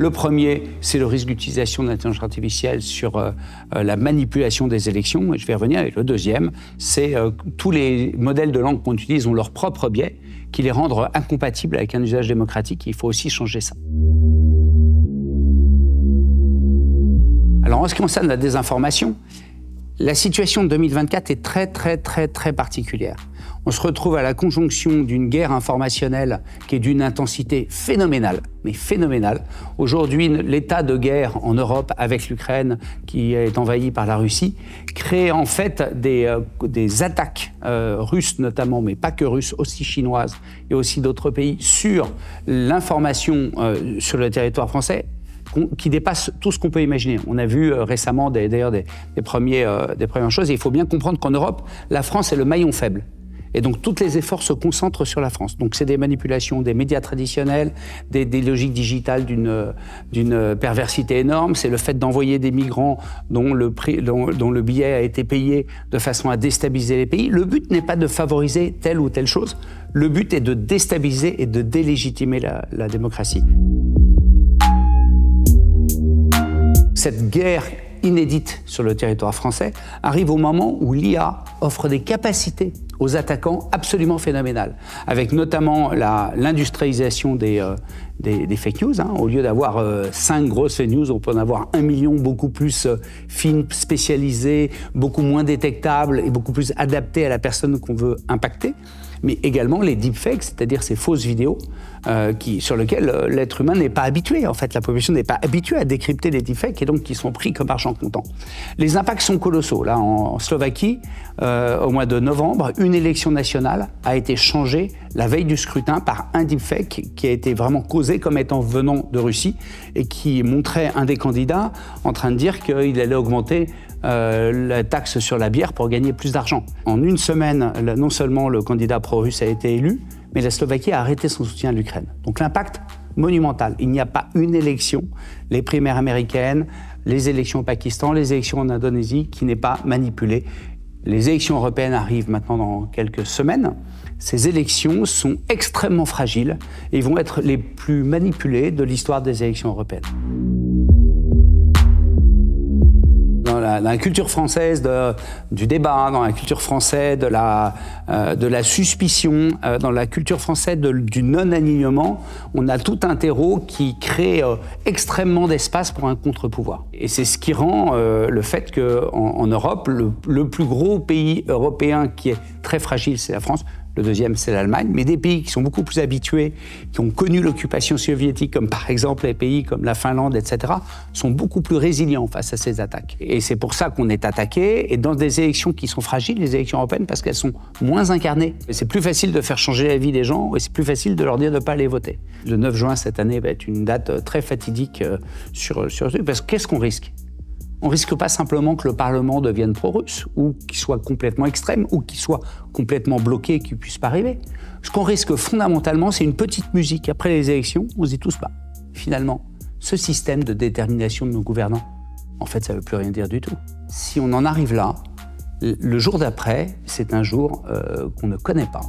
Le premier, c'est le risque d'utilisation de l'intelligence artificielle sur la manipulation des élections, et je vais revenir. Et le deuxième, c'est tous les modèles de langue qu'on utilise ont leur propre biais, qui les rendent incompatibles avec un usage démocratique. Il faut aussi changer ça. Alors, en ce qui concerne la désinformation, la situation de 2024 est très particulière. On se retrouve à la conjonction d'une guerre informationnelle qui est d'une intensité phénoménale, mais phénoménale. Aujourd'hui, l'état de guerre en Europe avec l'Ukraine, qui est envahie par la Russie, crée en fait des attaques russes notamment, mais pas que russes, aussi chinoises et aussi d'autres pays, sur l'information sur le territoire français, qui dépasse tout ce qu'on peut imaginer. On a vu récemment d'ailleurs des premières choses. Et il faut bien comprendre qu'en Europe, la France est le maillon faible. Et donc, tous les efforts se concentrent sur la France. Donc, c'est des manipulations des médias traditionnels, des logiques digitales d'une perversité énorme. C'est le fait d'envoyer des migrants dont le billet a été payé de façon à déstabiliser les pays. Le but n'est pas de favoriser telle ou telle chose. Le but est de déstabiliser et de délégitimer la démocratie. Cette guerre inédite sur le territoire français arrive au moment où l'IA offre des capacités aux attaquants absolument phénoménales, avec notamment l'industrialisation des fake news. Au lieu d'avoir 5 grosses fake news, on peut en avoir 1 million, beaucoup plus fines, spécialisées, beaucoup moins détectables et beaucoup plus adaptées à la personne qu'on veut impacter. Mais également les deepfakes, c'est-à-dire ces fausses vidéos sur lesquelles l'être humain n'est pas habitué. En fait, la population n'est pas habituée à décrypter les deepfakes et donc qui sont pris comme argent comptant. Les impacts sont colossaux. Là, en Slovaquie, au mois de novembre, une élection nationale a été changée la veille du scrutin par un deepfake qui a été vraiment causé comme étant venant de Russie et qui montrait un des candidats en train de dire qu'il allait augmenter la taxe sur la bière pour gagner plus d'argent. En une semaine, non seulement le candidat pro-russe a été élu, mais la Slovaquie a arrêté son soutien à l'Ukraine. Donc l'impact monumental. Il n'y a pas une élection, les primaires américaines, les élections au Pakistan, les élections en Indonésie, qui n'est pas manipulée. Les élections européennes arrivent maintenant dans quelques semaines. Ces élections sont extrêmement fragiles et vont être les plus manipulées de l'histoire des élections européennes. Dans la culture française du débat, dans la culture française de la suspicion, dans la culture française du non-alignement, on a tout un terreau qui crée extrêmement d'espace pour un contre-pouvoir. Et c'est ce qui rend le fait qu'en Europe, le plus gros pays européen qui est très fragile, c'est la France. Le deuxième, c'est l'Allemagne, mais des pays qui sont beaucoup plus habitués, qui ont connu l'occupation soviétique, comme par exemple les pays comme la Finlande, etc., sont beaucoup plus résilients face à ces attaques. Et c'est pour ça qu'on est attaqué, et dans des élections qui sont fragiles, les élections européennes, parce qu'elles sont moins incarnées. C'est plus facile de faire changer la vie des gens, et c'est plus facile de leur dire de ne pas aller voter. Le 9 juin cette année va être une date très fatidique sur ce truc, parce que qu'est-ce qu'on risque ? On risque pas simplement que le Parlement devienne pro-russe, ou qu'il soit complètement extrême, ou qu'il soit complètement bloqué et qu'il ne puisse pas arriver. Ce qu'on risque fondamentalement, c'est une petite musique. Après les élections, on se dit tous, finalement, ce système de détermination de nos gouvernants, en fait, ça ne veut plus rien dire du tout. Si on en arrive là, le jour d'après, c'est un jour qu'on ne connaît pas.